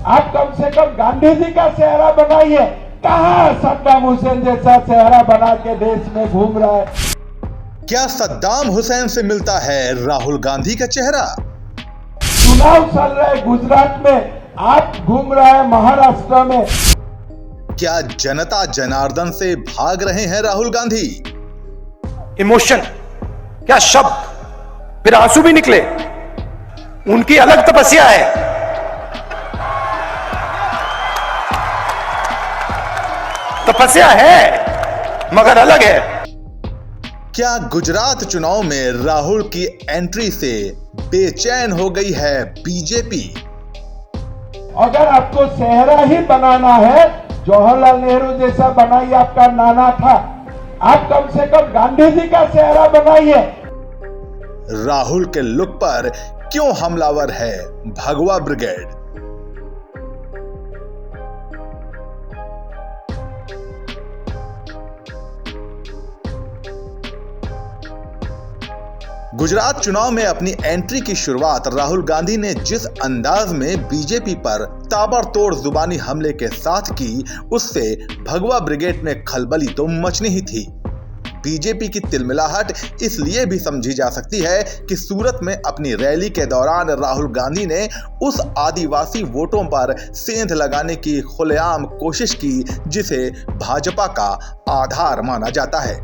आप कम से कम गांधी जी का चेहरा बनाइए। कहां सद्दाम हुसैन जैसा चेहरा बना के देश में घूम रहा है। क्या सद्दाम हुसैन से मिलता है राहुल गांधी का चेहरा? चुनाव चल रहा है गुजरात में, आप घूम रहे हैं महाराष्ट्र में। क्या जनता जनार्दन से भाग रहे हैं राहुल गांधी? इमोशन, क्या शब्द, फिर आंसू भी निकले। उनकी अलग तपस्या है। तपस्या है मगर अलग है। क्या गुजरात चुनाव में राहुल की एंट्री से बेचैन हो गई है बीजेपी? अगर आपको चेहरा ही बनाना है, जवाहरलाल नेहरू जैसा बनाइए, आपका नाना था। आप कम से कम गांधी जी का चेहरा बनाइए। राहुल के लुक पर क्यों हमलावर है भगवा ब्रिगेड? गुजरात चुनाव में अपनी एंट्री की शुरुआत राहुल गांधी ने जिस अंदाज में बीजेपी पर ताबड़तोड़ जुबानी हमले के साथ की, उससे भगवा ब्रिगेड में खलबली तो मचनी ही थी। बीजेपी की तिलमिलाहट इसलिए भी समझी जा सकती है कि सूरत में अपनी रैली के दौरान राहुल गांधी ने उस आदिवासी वोटों पर सेंध लगाने की खुलेआम कोशिश की जिसे भाजपा का आधार माना जाता है।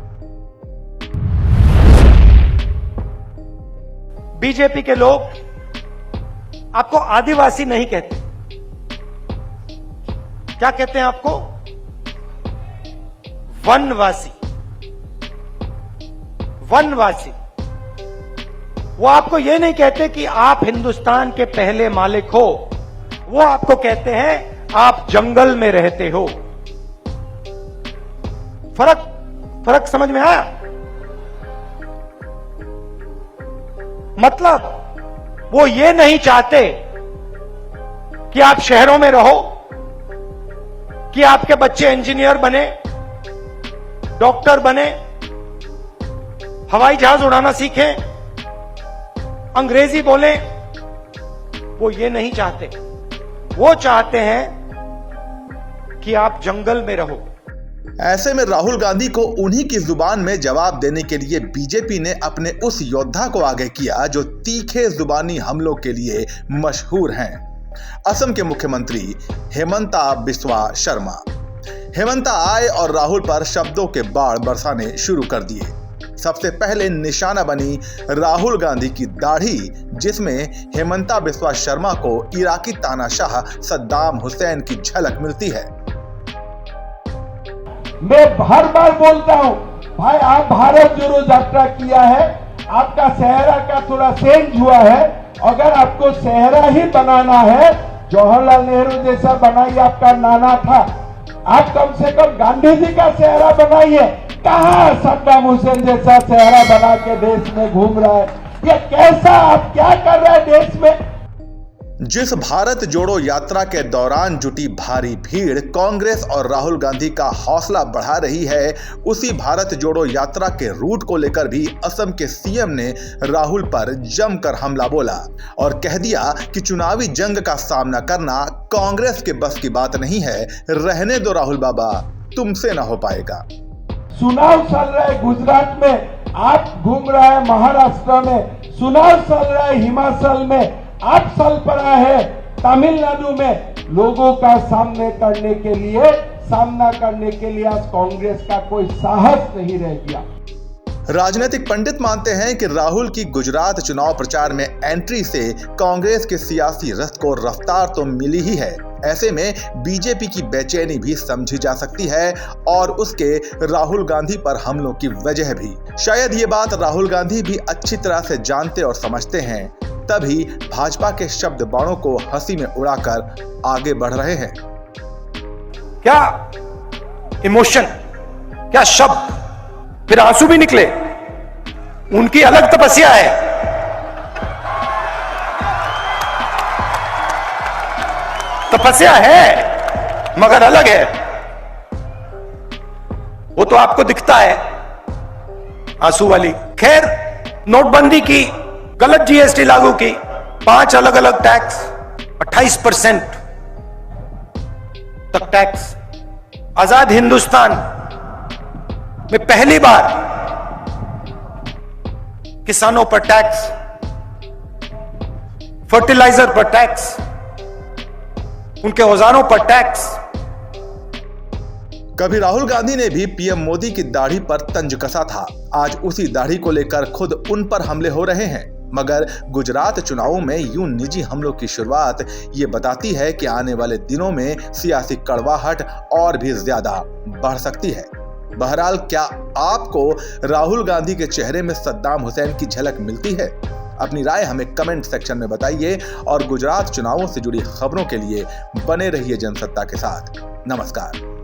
बीजेपी के लोग आपको आदिवासी नहीं कहते। क्या कहते हैं आपको? वनवासी। वनवासी। वो आपको यह नहीं कहते कि आप हिंदुस्तान के पहले मालिक हो, वो आपको कहते हैं आप जंगल में रहते हो। फर्क समझ में आया? मतलब वो ये नहीं चाहते कि आप शहरों में रहो, कि आपके बच्चे इंजीनियर बने, डॉक्टर बने, हवाई जहाज उड़ाना सीखें, अंग्रेजी बोलें। वो ये नहीं चाहते। वो चाहते हैं कि आप जंगल में रहो। ऐसे में राहुल गांधी को उन्हीं की जुबान में जवाब देने के लिए बीजेपी ने अपने उस योद्धा को आगे किया जो तीखे जुबानी हमलों के लिए मशहूर हैं, असम के मुख्यमंत्री हेमंता बिस्वा शर्मा। हेमंता आए और राहुल पर शब्दों के बाढ़ बरसाने शुरू कर दिए। सबसे पहले निशाना बनी राहुल गांधी की दाढ़ी, जिसमें हेमंता बिस्वा शर्मा को इराकी तानाशाह सद्दाम हुसैन की झलक मिलती है। मैं हर बार बोलता हूं, भाई आप भारत जोड़ो यात्रा किया है, आपका चेहरा का थोड़ा चेंज हुआ है। अगर आपको चेहरा ही बनाना है, जवाहरलाल नेहरू जैसा बनाइए, आपका नाना था। आप कम से कम गांधी जी का चेहरा बनाइए। कहां सद्दाम हुसैन जैसा चेहरा बना के देश में घूम रहा है। ये कैसा, आप क्या कर रहे हैं देश में? जिस भारत जोड़ो यात्रा के दौरान जुटी भारी भीड़ कांग्रेस और राहुल गांधी का हौसला बढ़ा रही है, उसी भारत जोड़ो यात्रा के रूट को लेकर भी असम के सीएम ने राहुल पर जमकर हमला बोला और कह दिया कि चुनावी जंग का सामना करना कांग्रेस के बस की बात नहीं है। रहने दो राहुल बाबा, तुमसे ना हो पाएगा। चुनाव चल रहा है गुजरात में, आप घूम रहे हैं महाराष्ट्र में। चुनाव चल रहा है हिमाचल में, आप चल पड़ा है तमिलनाडु में। लोगों का सामना करने के लिए आज कांग्रेस का कोई साहस नहीं रह गया। राजनीतिक पंडित मानते हैं कि राहुल की गुजरात चुनाव प्रचार में एंट्री से कांग्रेस के सियासी रथ को रफ्तार तो मिली ही है। ऐसे में बीजेपी की बेचैनी भी समझी जा सकती है और उसके राहुल गांधी पर हमलों की वजह भी। शायद ये बात राहुल गांधी भी अच्छी तरह से जानते और समझते हैं, तभी भाजपा के शब्द बाणों को हंसी में उड़ाकर आगे बढ़ रहे हैं। क्या इमोशन, क्या शब्द, फिर आंसू भी निकले। उनकी अलग तपस्या है। तपस्या है मगर अलग है। वो तो आपको दिखता है आंसू वाली। खैर, नोटबंदी की, गलत जीएसटी लागू की, 5 अलग अलग टैक्स, 28%, तक टैक्स। आजाद हिंदुस्तान में पहली बार किसानों पर टैक्स, फर्टिलाइजर पर टैक्स, उनके औजारों पर टैक्स। कभी राहुल गांधी ने भी पीएम मोदी की दाढ़ी पर तंज कसा था। आज उसी दाढ़ी को लेकर खुद उन पर हमले हो रहे हैं। मगर गुजरात चुनावों में यूं निजी हमलों की शुरुआत ये बताती है कि आने वाले दिनों में सियासी कड़वाहट और भी ज्यादा बढ़ सकती है। बहरहाल, क्या आपको राहुल गांधी के चेहरे में सद्दाम हुसैन की झलक मिलती है? अपनी राय हमें कमेंट सेक्शन में बताइए और गुजरात चुनावों से जुड़ी खबरों के लिए बने रहिए जनसत्ता के साथ। नमस्कार।